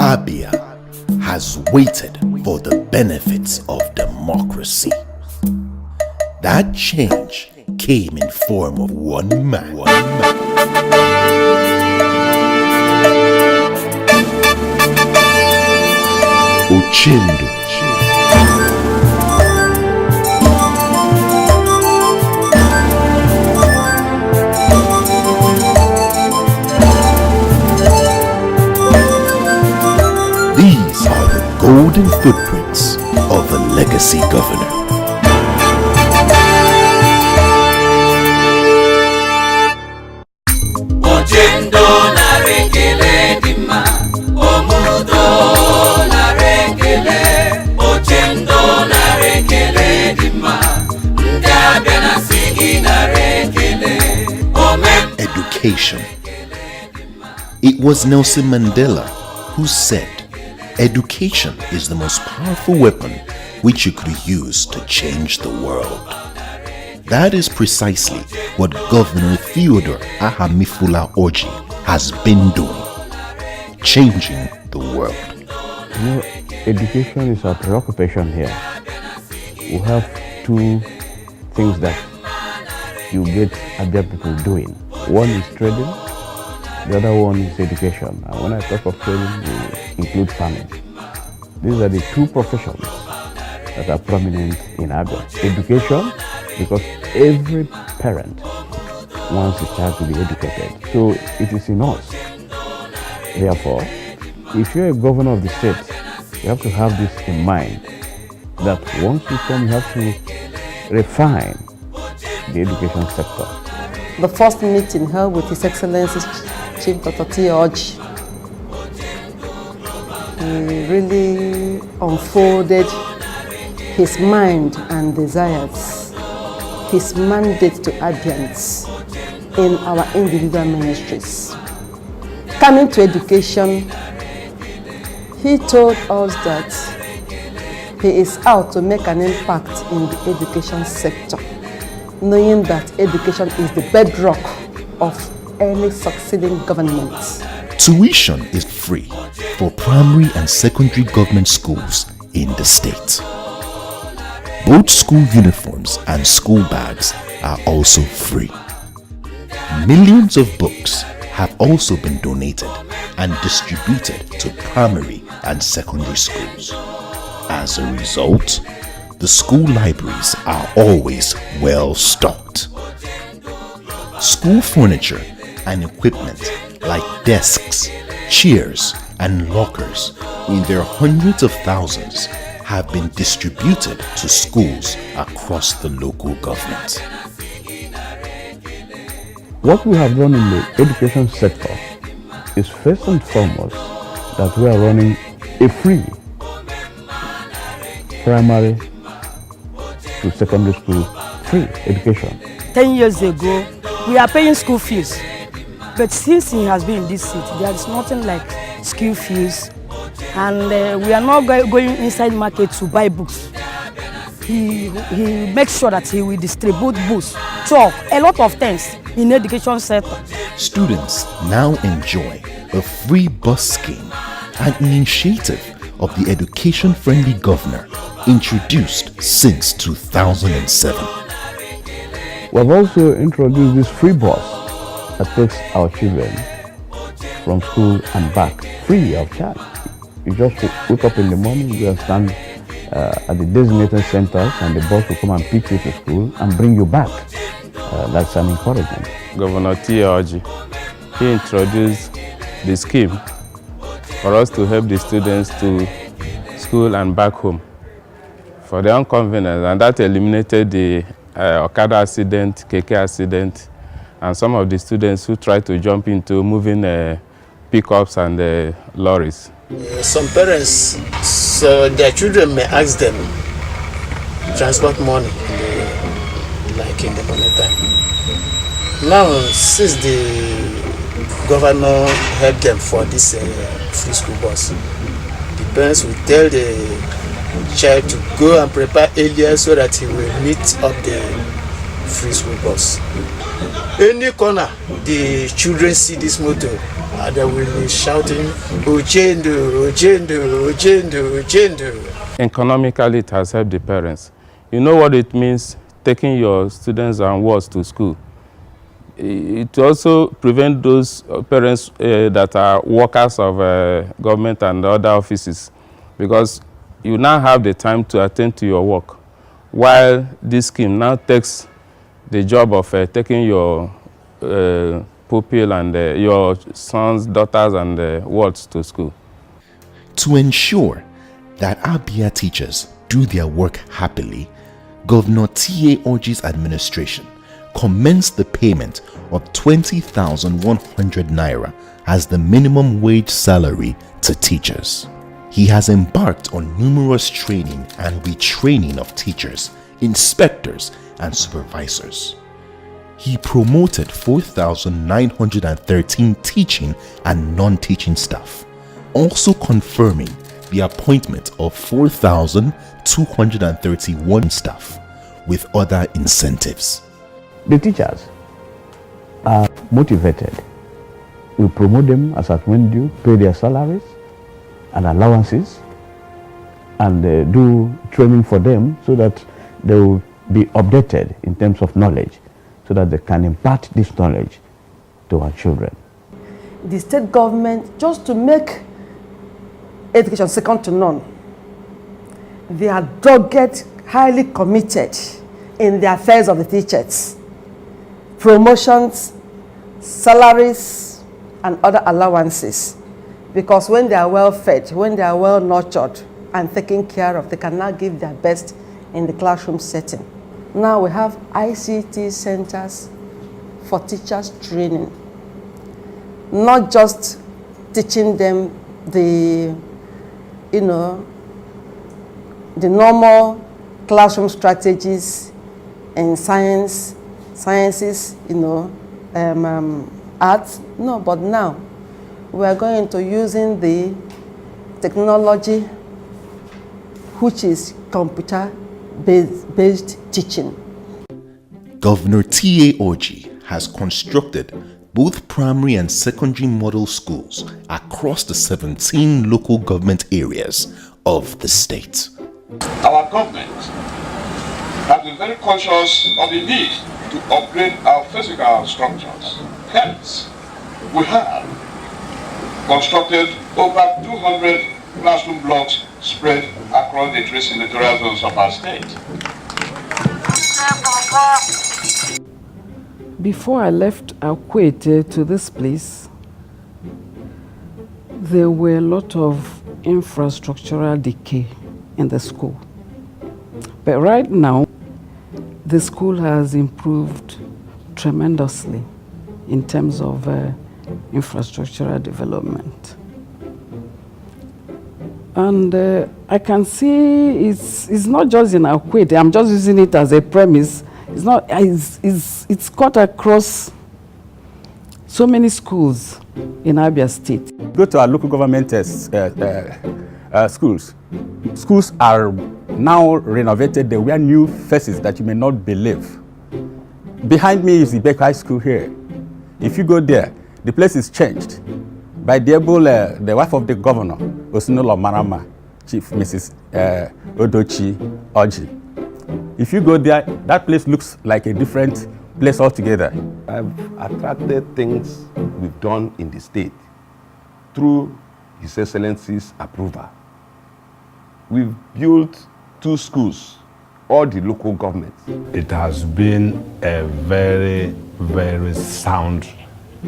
Abia has waited for the benefits of democracy. That change came in form of one man. Uchendu. These are the golden footprints of a legacy governor. Education. It was Nelson Mandela who said, "Education is the most powerful weapon which you could use to change the world." That is precisely what Governor Theodore Ahamifula Orji has been doing, changing the world. Education is our preoccupation here. We have two things that you get Abia people doing. One is trading, the other one is education. And when I talk of trading, we include farming. These are the two professions that are prominent in Abia. Education, because every parent wants his child to be educated. So it is in us. Therefore, if you're a governor of the state, you have to have this in mind, that once you come, you have to refine the education sector. The first meeting held with His Excellency Chief Dr. Orji, he really unfolded his mind and desires, his mandate to Abians in our individual ministries. Coming to education, he told us that he is out to make an impact in the education sector, knowing that education is the bedrock of any succeeding government. Tuition is free for primary and secondary government schools in the state. Both school uniforms and school bags are also free. Millions of books have also been donated and distributed to primary and secondary schools. As a result, the school libraries are always well stocked. School furniture and equipment like desks, chairs, and lockers in their hundreds of thousands have been distributed to schools across the local government. What we have done in the education sector is first and foremost that we are running a free primary to secondary school free education. 10 years ago, we are paying school fees. But since he has been in this seat, there is nothing like school fees. And we are not going inside market to buy books. He makes sure that he will distribute books. So, a lot of things in education sector. Students now enjoy a free bus scheme, an initiative of the education-friendly governor introduced since 2007. We have also introduced this free bus that takes our children from school and back free of charge. You just wake up in the morning, you stand at the designated centers, and the bus will come and pick you to school and bring you back. That's an encouragement. Governor Orji, he introduced the scheme for us to help the students to school and back home for their own convenience, and that eliminated the Okada accident, Keke accident, and some of the students who tried to jump into moving pickups and lorries. Some parents, so their children may ask them transport money in the morning time. Now, since the governor helped them for this free school bus, the parents will tell the child to go and prepare earlier so that he will meet up the free school bus. Any corner, the children see this motto, they will be shouting, Ochendo, Ochendo, Ochendo, Ochendo. Economically, it has helped the parents. You know what it means taking your students and wards to school. It also prevents those parents that are workers of government and other offices, because you now have the time to attend to your work, while this scheme now takes the job of taking your pupil and your sons, daughters, and wards to school. To ensure that Abia teachers do their work happily, Governor T.A. Orji's administration commenced the payment of 20,100 naira as the minimum wage salary to teachers. He has embarked on numerous training and retraining of teachers, inspectors, and supervisors. He promoted 4,913 teaching and non-teaching staff, also confirming the appointment of 4,231 staff with other incentives. The teachers are motivated. We promote them as at when due, pay their salaries and allowances, and do training for them so that they will be updated in terms of knowledge, so that they can impart this knowledge to our children. The state government, just to make education second to none, they are dogged, highly committed in the affairs of the teachers. Promotions, salaries, and other allowances. Because when they are well fed, when they are well nurtured and taken care of, they can now give their best in the classroom setting. Now we have ICT centers for teachers training, not just teaching them the normal classroom strategies in sciences, arts. No, but now we are going to using the technology, which is computer-based teaching. Governor T.A. Orji has constructed both primary and secondary model schools across the 17 local government areas of the state. Our government has been very conscious of the need to upgrade our physical structures. Hence, we have constructed over 200 classroom blocks spread across the three senatorial zones of our state. Before I left Akwete to this place, there were a lot of infrastructural decay in the school. But right now, the school has improved tremendously in terms of infrastructural development. And I can see it's not just in Akwete. I'm just using it as a premise. It's cut across so many schools in Abia State. Go to our local government schools. Schools are now renovated. They wear new faces that you may not believe. Behind me is the Beck High School here. If you go there, the place is changed by the wife of the governor, Osinolo Marama, Chief Mrs. Odochi Oji. If you go there, that place looks like a different place altogether. I've attracted things we've done in the state through His Excellency's approval. We've built 2 schools, all the local governments. It has been a very, very sound,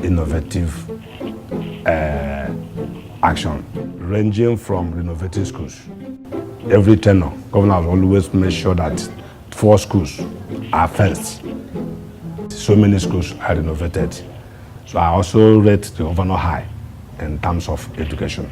innovative action, ranging from renovating schools. Every tenure, governor has always made sure that 4 schools are fenced. So many schools are renovated. So I also rate the governor high in terms of education.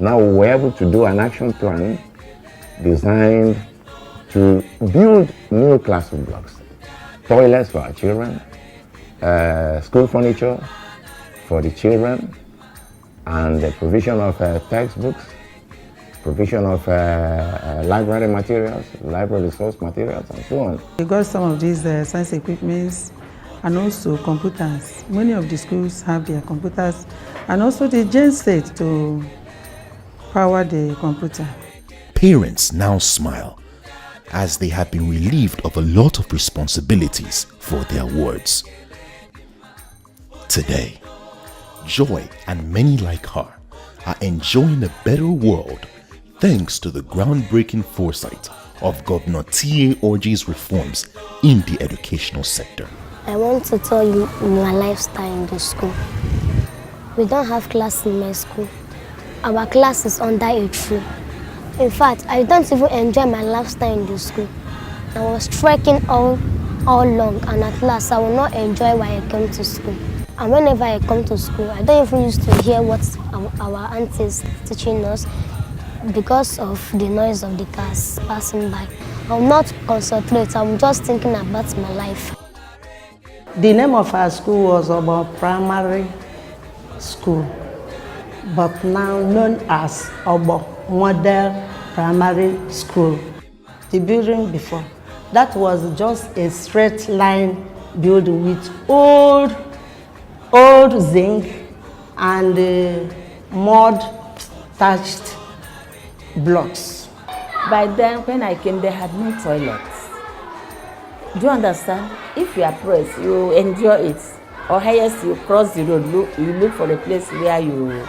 Now we were able to do an action plan designed to build new classroom blocks, toilets for our children, school furniture for the children, and the provision of textbooks, provision of library materials, library resource materials, and so on. We got some of these science equipments and also computers. Many of the schools have their computers and also the genset to power the computer. Parents now smile as they have been relieved of a lot of responsibilities for their wards. Today, Joy and many like her are enjoying a better world thanks to the groundbreaking foresight of Governor T.A. Orji's reforms in the educational sector. I want to tell you my lifestyle in the school. We don't have class in my school. Our class is under a tree. In fact, I don't even enjoy my lifestyle in the school. I was trekking all long, and at last I will not enjoy why I came to school. And whenever I come to school, I don't even used to hear what our aunties teaching us because of the noise of the cars passing by. I will not concentrate, I'm just thinking about my life. The name of our school was Abia Primary School, but now known as Abia Model Primary School. The building before, that was just a straight line building with old zinc and mud thatched blocks. By then, when I came, they had no toilets. Do you understand? If you are pressed, you endure it. Or highest, you cross the road, you look for a place where you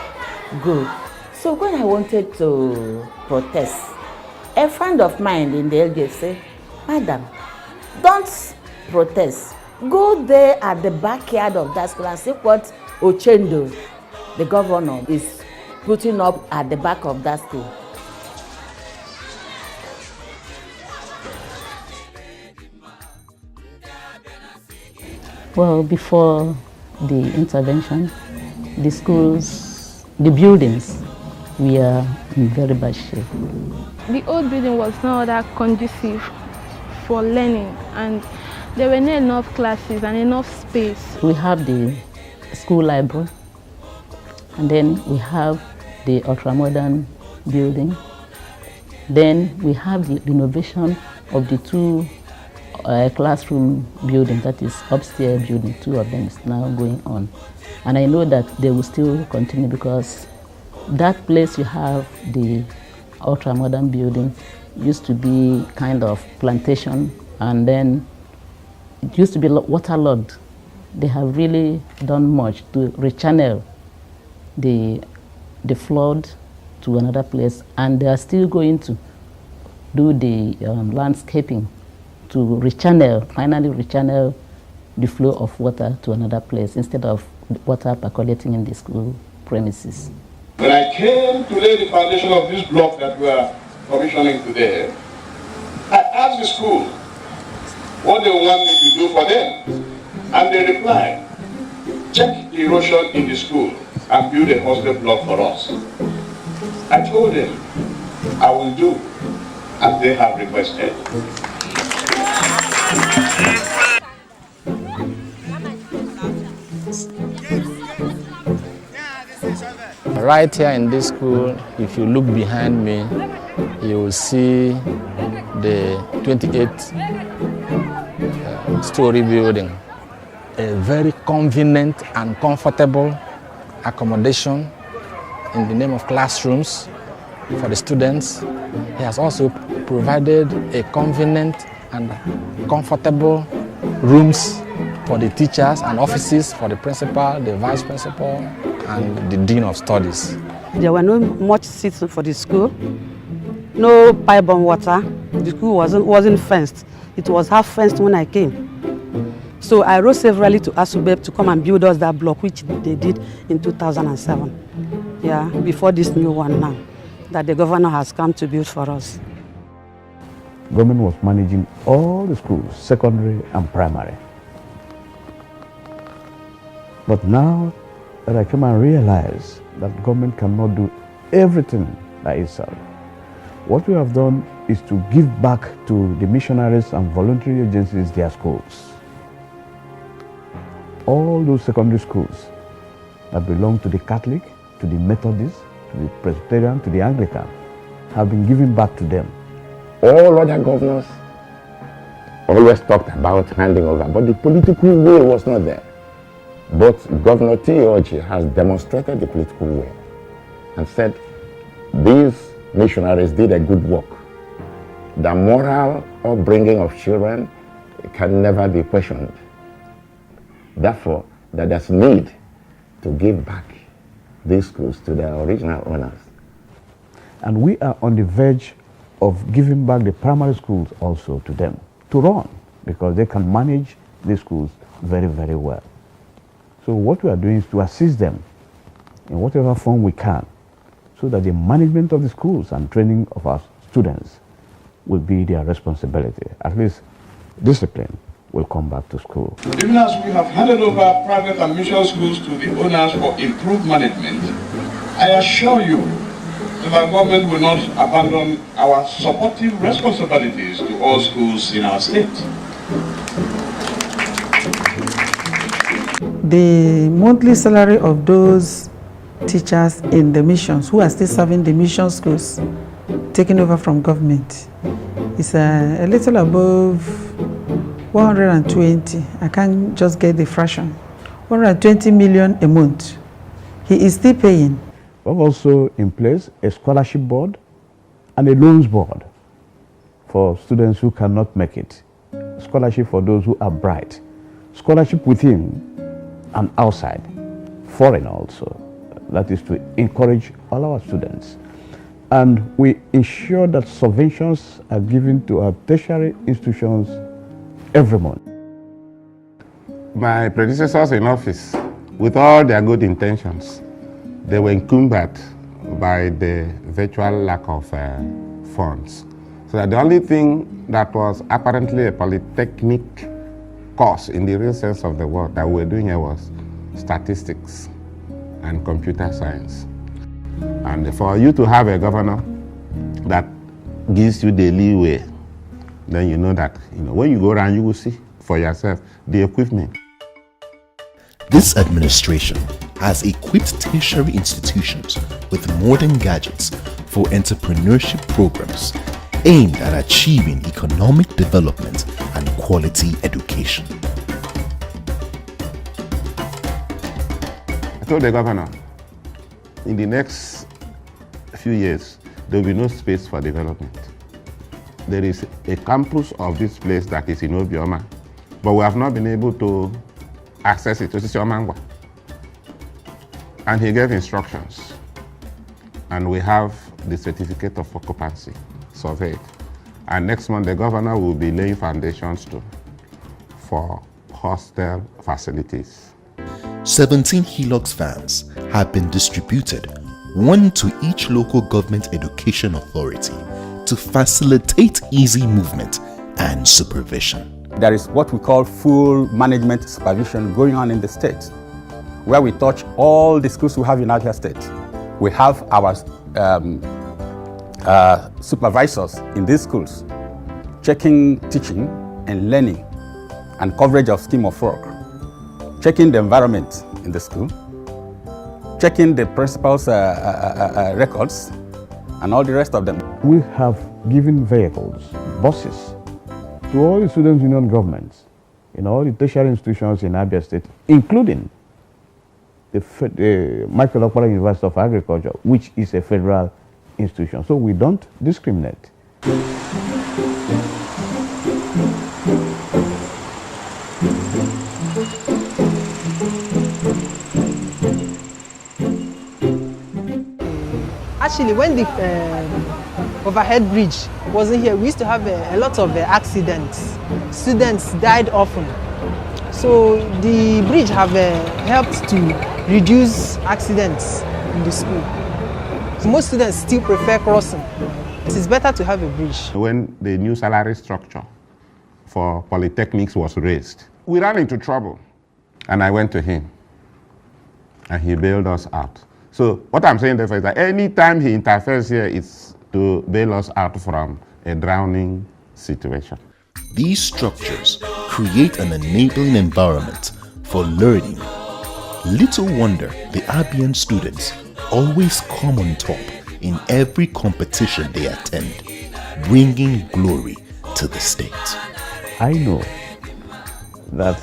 go. So when I wanted to protest, a friend of mine in the LJ said, "Madam, don't protest. Go there at the backyard of that school and see what Ochendo, the governor, is putting up at the back of that school." Well, before the intervention, the schools, the buildings, we are in very bad shape. The old building was not that conducive for learning, and there were not enough classes and enough space. We have the school library, and then we have the ultra-modern building. Then we have the renovation of the two classroom building, that is upstairs building. Two of them is now going on, and I know that they will still continue because that place you have the ultra-modern building used to be kind of plantation, and then it used to be waterlogged. They have really done much to rechannel the flood to another place, and they are still going to do the landscaping to rechannel, finally rechannel the flow of water to another place instead of water percolating in the school premises. When I came to lay the foundation of this block that we are commissioning today, I asked the school what they want me to do for them. And they replied, check the erosion in the school and build a hostel block for us. I told them, I will do as they have requested. Right here in this school, if you look behind me, you will see the 28-story building. A very convenient and comfortable accommodation in the name of classrooms for the students. He has also provided a convenient and comfortable rooms for the teachers and offices for the principal, the vice principal, and the dean of studies. There were no much seats for the school, no pipe-borne water. The school wasn't fenced. It was half fenced when I came. So I wrote severally to ASUBEB to come and build us that block, which they did in 2007. Yeah, before this new one now, that the governor has come to build for us. Government was managing all the schools, secondary and primary. But now that I came and realize that government cannot do everything by itself. What we have done is to give back to the missionaries and voluntary agencies their schools. All those secondary schools that belong to the Catholic, to the Methodist, to the Presbyterian, to the Anglican, have been given back to them. All other governors always talked about handing over, but the political will was not there. But Governor T.O.G. has demonstrated the political will and said these missionaries did a good work. The moral upbringing of children can never be questioned. Therefore, that there's need to give back these schools to their original owners. And we are on the verge of giving back the primary schools also to them to run, because they can manage these schools very, very well. So what we are doing is to assist them in whatever form we can, so that the management of the schools and training of our students will be their responsibility. At least discipline will come back to school. Even as we have handed over private and mission schools to the owners for improved management, I assure you that our government will not abandon our supportive responsibilities to all schools in our state. The monthly salary of those teachers in the missions who are still serving the mission schools taken over from government is a little above 120. I can't just get the fraction. 120 million a month. He is still paying. We have also in place a scholarship board and a loans board for students who cannot make it. Scholarship for those who are bright. Scholarship within and outside, foreign also. That is to encourage all our students. And we ensure that subventions are given to our tertiary institutions every month. My predecessors in office, with all their good intentions, they were encumbered by the virtual lack of funds. So that the only thing that was apparently a polytechnic course in the real sense of the word that we were doing here was statistics and computer science. And for you to have a governor that gives you the leeway, then you know that when you go around, you will see for yourself the equipment. This administration has equipped tertiary institutions with modern gadgets for entrepreneurship programs aimed at achieving economic development and quality education. I told the governor, in the next few years, there will be no space for development. There is a campus of this place that is in Obioma, but we have not been able to access it. And he gave instructions, and we have the certificate of occupancy surveyed. And next month, the governor will be laying foundations for hostel facilities. 17 Hilux vans have been distributed, one to each local government education authority, to facilitate easy movement and supervision. There is what we call full management supervision going on in the state, where we touch all the schools we have in Abia State. We have our supervisors in these schools checking teaching and learning and coverage of scheme of work, checking the environment in the school, checking the principal's records, and all the rest of them. We have given vehicles, buses, to all the student union governments in all the tertiary institutions in Abia State, including the Michael Okpara University of Agriculture, which is a federal institution. So we don't discriminate. Actually, when the overhead bridge wasn't here, we used to have a lot of accidents. Students died often. So the bridge have helped to reduce accidents in the school. So most students still prefer crossing. It is better to have a bridge. When the new salary structure for polytechnics was raised, we ran into trouble. And I went to him, and he bailed us out. So what I'm saying therefore is that anytime he interferes here, it's to bail us out from a drowning situation. These structures create an enabling environment for learning. Little wonder the Abian students always come on top in every competition they attend, bringing glory to the state. I know that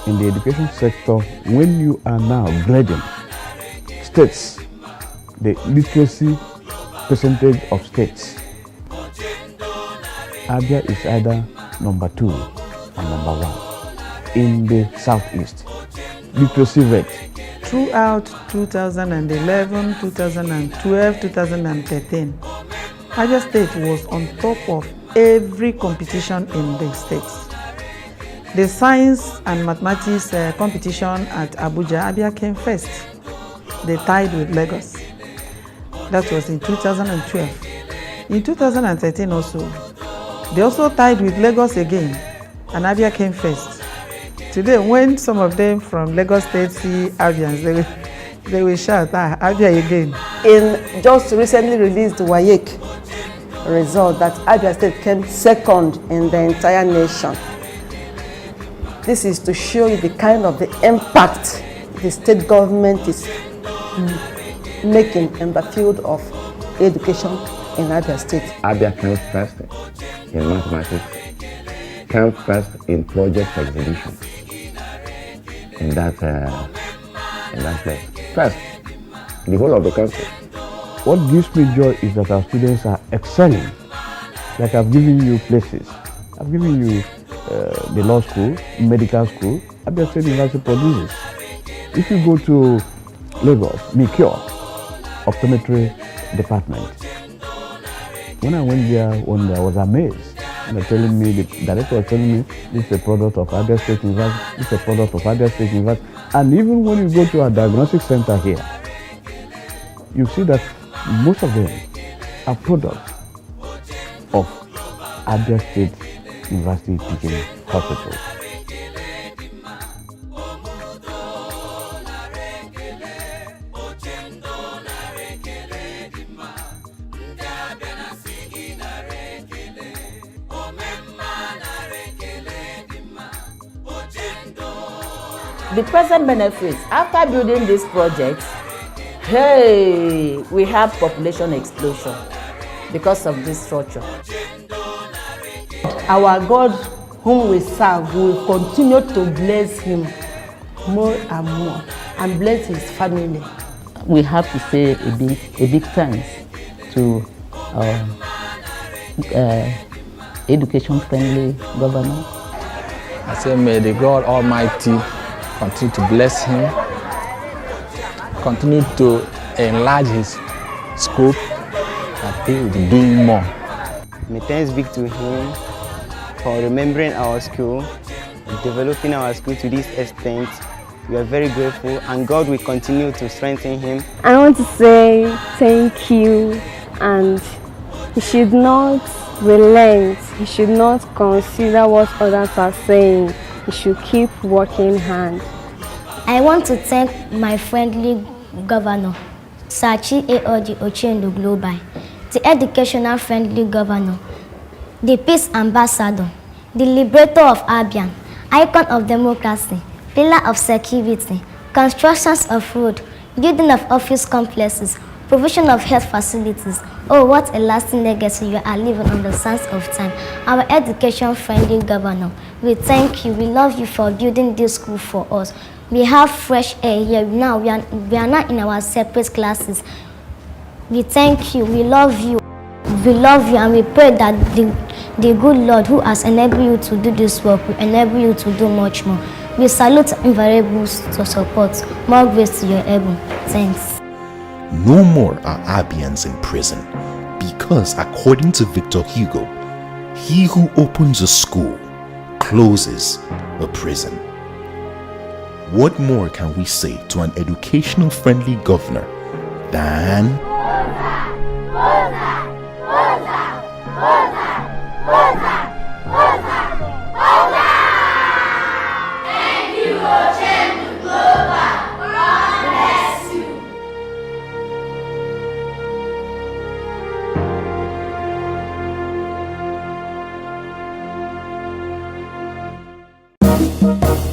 in the education sector, when you are now grading states, the literacy percentage of states, Abia is either number 2 or number 1 in the southeast. Literacy rate. Throughout 2011, 2012, 2013, Abia State was on top of every competition in the states. The science and mathematics competition at Abuja, Abia came first. They tied with Lagos. That was in 2012. In 2013 also, they also tied with Lagos again, and Abia came first. Today, when some of them from Lagos State see Abians, they will shout, Abia again. In just recently released WAEC result that Abia State came second in the entire nation. This is to show you the kind of the impact the state government is making in the field of education in Abia State. Abia came first in mathematics, came first in project exhibition in that place. First, the whole of the country. What gives me joy is that our students are excelling. Like I've given you places. I've given you the law school, medical school. Abia State University produces. If you go to Lagos, Mikio, optometry department. When I went there one day, I was amazed. And they're telling me, the director was telling me, this is a product of Abia State University, this is a product of Abia State University. And even when you go to our diagnostic center here, you see that most of them are products of Abia State University Teaching Hospital. The present benefits after building this project, hey, we have population explosion because of this structure. Our God, whom we serve, will continue to bless him more and more and bless his family. We have to say a big thanks to our education-friendly governor. I say, may the God Almighty continue to bless him, continue to enlarge his scope, and he will be doing more. May thanks be to him for remembering our school, developing our school to this extent. We are very grateful, and God will continue to strengthen him. I want to say thank you, and he should not relent. He should not consider what others are saying. He should keep working hard. I want to thank my friendly governor, Sachi Eoji Ochendu Global, the educational friendly governor, the peace ambassador, the liberator of Abia, icon of democracy, pillar of security, constructions of road, building of office complexes, provision of health facilities. Oh, what a lasting legacy you are leaving on the sands of time. Our education-friendly governor, we thank you. We love you for building this school for us. We have fresh air here now. We are not in our separate classes. We thank you. We love you. We love you, and we pray that the good Lord who has enabled you to do this work will enable you to do much more. We salute invariable to support. More grace to your able. Thanks. No more are Abians in prison, because according to Victor Hugo, he who opens a school closes a prison. What more can we say to an educational-friendly governor than Thank you.